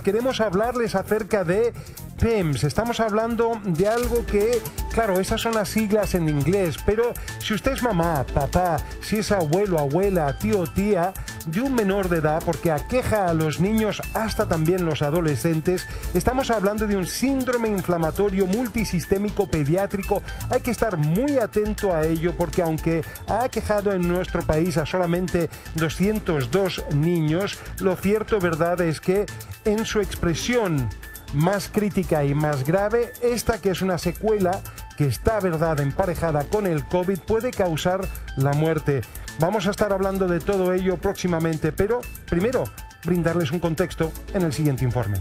Queremos hablarles acerca de PIMS. Estamos hablando de algo que, claro, esas son las siglas en inglés, pero si usted es mamá, papá, si es abuelo, abuela, tío, tía de un menor de edad, porque aqueja a los niños hasta también los adolescentes, estamos hablando de un síndrome inflamatorio multisistémico pediátrico. Hay que estar muy atento a ello porque aunque ha aquejado en nuestro país a solamente 202 niños, lo cierto, verdad, es que en su expresión más crítica y más grave, esta que es una secuela que está, verdad, emparejada con el COVID, puede causar la muerte. Vamos a estar hablando de todo ello próximamente, pero primero brindarles un contexto en el siguiente informe.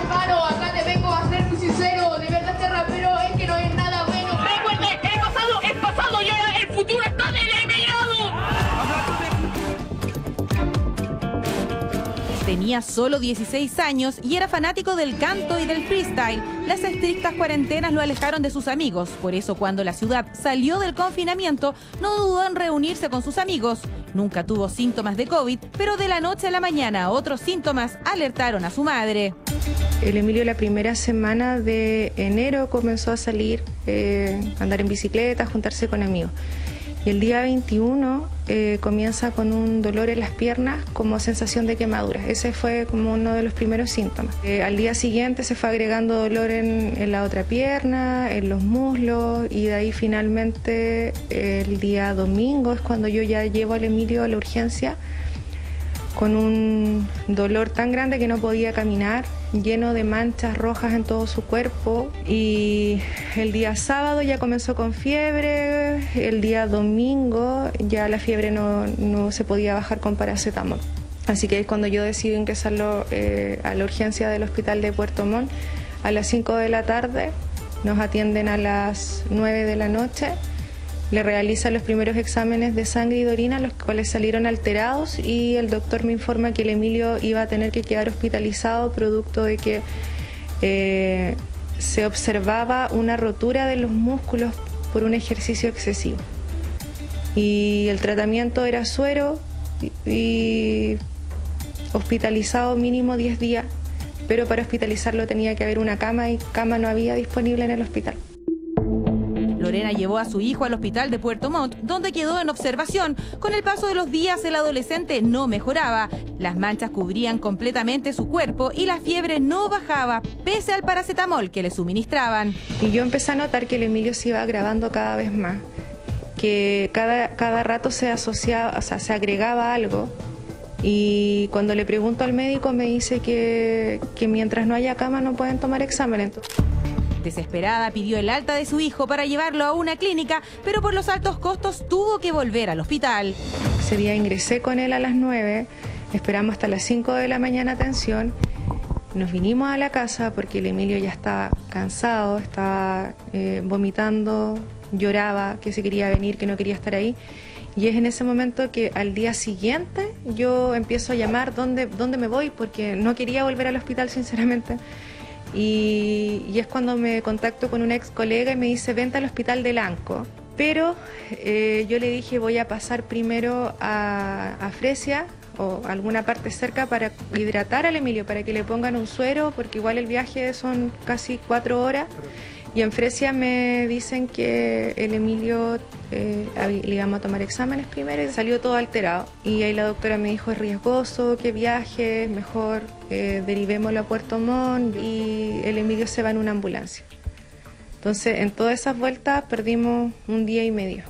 Hermano, acá te vengo a ser muy sincero, de verdad este rapero es que no es nada bueno. Recuerde, el pasado y ahora el futuro está eliminado. Tenía solo 16 años y era fanático del canto y del freestyle. Las estrictas cuarentenas lo alejaron de sus amigos. Por eso, cuando la ciudad salió del confinamiento, no dudó en reunirse con sus amigos. Nunca tuvo síntomas de COVID, pero de la noche a la mañana otros síntomas alertaron a su madre. El Emilio la primera semana de enero comenzó a salir, andar en bicicleta, juntarse con amigos. Y el día 21 comienza con un dolor en las piernas como sensación de quemadura. Ese fue como uno de los primeros síntomas. Al día siguiente se fue agregando dolor en la otra pierna, en los muslos, y de ahí finalmente el día domingo es cuando yo ya llevo al Emilio a la urgencia con un dolor tan grande que no podía caminar, lleno de manchas rojas en todo su cuerpo. Y el día sábado ya comenzó con fiebre, el día domingo ya la fiebre no se podía bajar con paracetamol. Así que es cuando yo decido ingresarlo a la urgencia del hospital de Puerto Montt a las 5 de la tarde. Nos atienden a las 9 de la noche. Le realizan los primeros exámenes de sangre y de orina, los cuales salieron alterados, y el doctor me informa que el Emilio iba a tener que quedar hospitalizado producto de que se observaba una rotura de los músculos por un ejercicio excesivo. Y el tratamiento era suero y hospitalizado mínimo 10 días, pero para hospitalizarlo tenía que haber una cama y cama no había disponible en el hospital. Lorena llevó a su hijo al hospital de Puerto Montt, donde quedó en observación. Con el paso de los días, el adolescente no mejoraba. Las manchas cubrían completamente su cuerpo y la fiebre no bajaba, pese al paracetamol que le suministraban. Y yo empecé a notar que el Emilio se iba agravando cada vez más, que cada rato se asociaba, o sea, se agregaba algo. Y cuando le pregunto al médico me dice que mientras no haya cama no pueden tomar exámenes. Desesperada pidió el alta de su hijo para llevarlo a una clínica, pero por los altos costos tuvo que volver al hospital. Ese día ingresé con él a las 9, esperamos hasta las 5 de la mañana atención, nos vinimos a la casa porque el Emilio ya estaba cansado, estaba vomitando, lloraba, que se quería venir, que no quería estar ahí. Y es en ese momento que al día siguiente yo empiezo a llamar dónde me voy, porque no quería volver al hospital sinceramente. Y es cuando me contacto con una ex colega y me dice, vente al hospital de Lanco. Pero yo le dije, voy a pasar primero a Fresia o alguna parte cerca para hidratar al Emilio, para que le pongan un suero, porque igual el viaje son casi 4 horas. Y en Fresia me dicen que el Emilio le íbamos a tomar exámenes primero y salió todo alterado. Y ahí la doctora me dijo, es riesgoso, que viaje, mejor derivémoslo a Puerto Montt, y el Emilio se va en una ambulancia. Entonces, en todas esas vueltas perdimos un día y medio.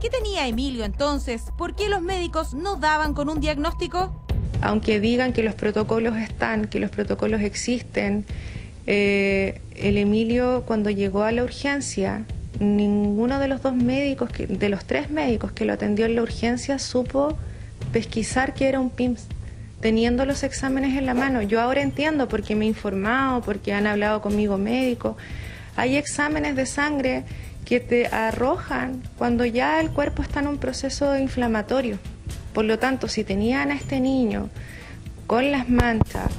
¿Qué tenía Emilio entonces? ¿Por qué los médicos no daban con un diagnóstico? Aunque digan que los protocolos están, que los protocolos existen, el Emilio cuando llegó a la urgencia, ninguno de los 2 médicos, de los 3 médicos que lo atendió en la urgencia supo pesquisar que era un PIMS, teniendo los exámenes en la mano. Yo ahora entiendo porque me he informado, porque han hablado conmigo médicos. Hay exámenes de sangre que te arrojan cuando ya el cuerpo está en un proceso inflamatorio. Por lo tanto, si tenían a este niño con las manchas,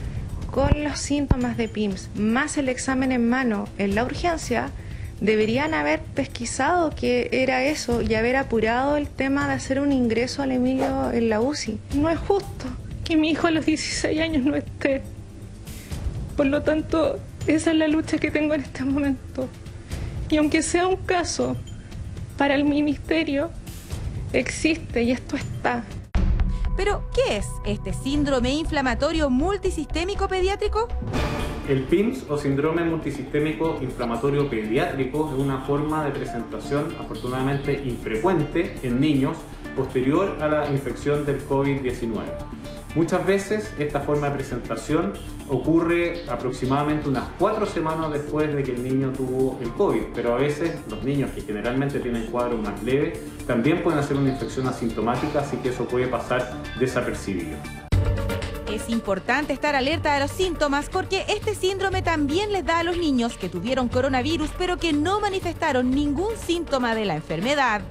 con los síntomas de PIMS, más el examen en mano en la urgencia, deberían haber pesquisado qué era eso y haber apurado el tema de hacer un ingreso al Emilio en la UCI. No es justo que mi hijo a los 16 años no esté. Por lo tanto, esa es la lucha que tengo en este momento. Y aunque sea un caso para el ministerio, existe y esto está. Pero, ¿qué es este síndrome inflamatorio multisistémico pediátrico? El PIMS o síndrome multisistémico inflamatorio pediátrico es una forma de presentación afortunadamente infrecuente en niños posterior a la infección del COVID-19. Muchas veces esta forma de presentación ocurre aproximadamente unas 4 semanas después de que el niño tuvo el COVID, pero a veces los niños que generalmente tienen cuadros más leves también pueden hacer una infección asintomática, así que eso puede pasar desapercibido. Es importante estar alerta de los síntomas porque este síndrome también les da a los niños que tuvieron coronavirus pero que no manifestaron ningún síntoma de la enfermedad.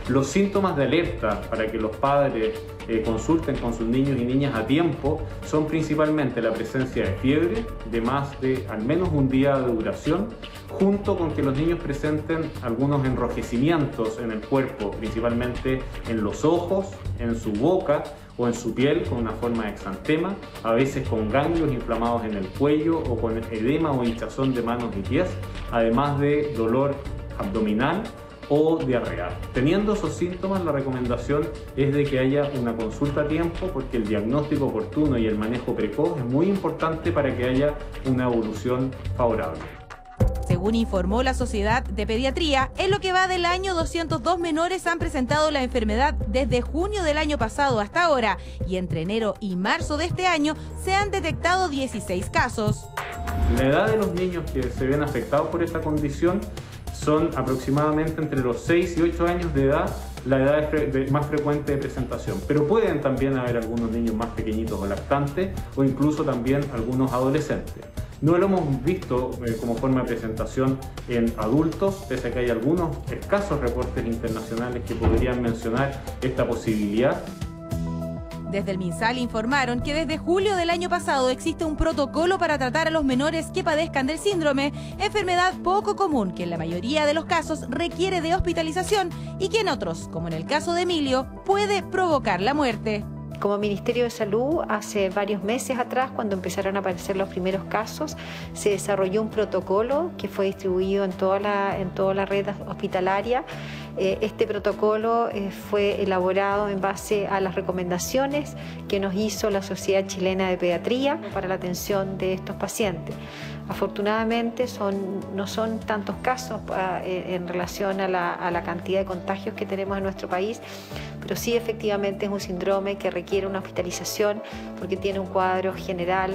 Los síntomas de alerta para que los padres consulten con sus niños y niñas a tiempo son principalmente la presencia de fiebre de más de al menos un día de duración, junto con que los niños presenten algunos enrojecimientos en el cuerpo, principalmente en los ojos, en su boca o en su piel con una forma de exantema, a veces con ganglios inflamados en el cuello o con edema o hinchazón de manos y pies, además de dolor abdominal o diarrea. Teniendo esos síntomas, la recomendación es de que haya una consulta a tiempo porque el diagnóstico oportuno y el manejo precoz es muy importante para que haya una evolución favorable. Según informó la Sociedad de Pediatría, en lo que va del año 202 menores han presentado la enfermedad desde junio del año pasado hasta ahora y entre enero y marzo de este año se han detectado 16 casos. La edad de los niños que se ven afectados por esta condición son aproximadamente entre los 6 y 8 años de edad, la edad más frecuente de presentación. Pero pueden también haber algunos niños más pequeñitos o lactantes o incluso también algunos adolescentes. No lo hemos visto como forma de presentación en adultos, pese a que hay algunos escasos reportes internacionales que podrían mencionar esta posibilidad. Desde el MinSal informaron que desde julio del año pasado existe un protocolo para tratar a los menores que padezcan del síndrome, enfermedad poco común que en la mayoría de los casos requiere de hospitalización y que en otros, como en el caso de Emilio, puede provocar la muerte. Como Ministerio de Salud, hace varios meses atrás, cuando empezaron a aparecer los primeros casos, se desarrolló un protocolo que fue distribuido en toda la red hospitalaria. Este protocolo fue elaborado en base a las recomendaciones que nos hizo la Sociedad Chilena de Pediatría para la atención de estos pacientes. Afortunadamente no son tantos casos en relación a la cantidad de contagios que tenemos en nuestro país, pero sí efectivamente es un síndrome que requiere una hospitalización porque tiene un cuadro general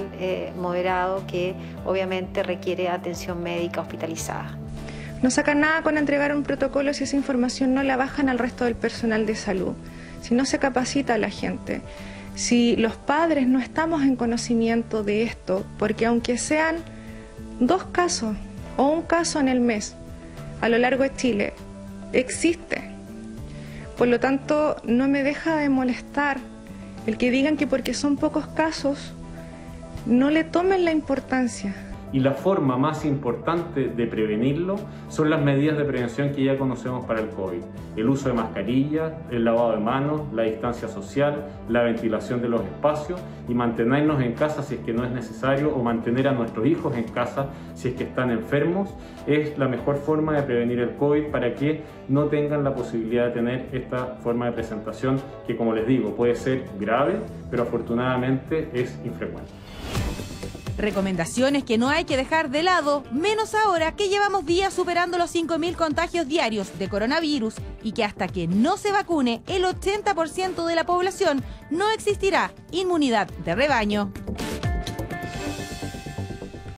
moderado que obviamente requiere atención médica hospitalizada. No sacan nada con entregar un protocolo si esa información no la bajan al resto del personal de salud, si no se capacita a la gente, si los padres no estamos en conocimiento de esto, porque aunque sean 2 casos o un caso en el mes a lo largo de Chile, existe. Por lo tanto, no me deja de molestar el que digan que porque son pocos casos no le tomen la importancia. Y la forma más importante de prevenirlo son las medidas de prevención que ya conocemos para el COVID. El uso de mascarillas, el lavado de manos, la distancia social, la ventilación de los espacios y mantenernos en casa si es que no es necesario o mantener a nuestros hijos en casa si es que están enfermos es la mejor forma de prevenir el COVID para que no tengan la posibilidad de tener esta forma de presentación que, como les digo, puede ser grave, pero afortunadamente es infrecuente. Recomendaciones que no hay que dejar de lado, menos ahora que llevamos días superando los 5.000 contagios diarios de coronavirus y que hasta que no se vacune el 80% de la población no existirá inmunidad de rebaño.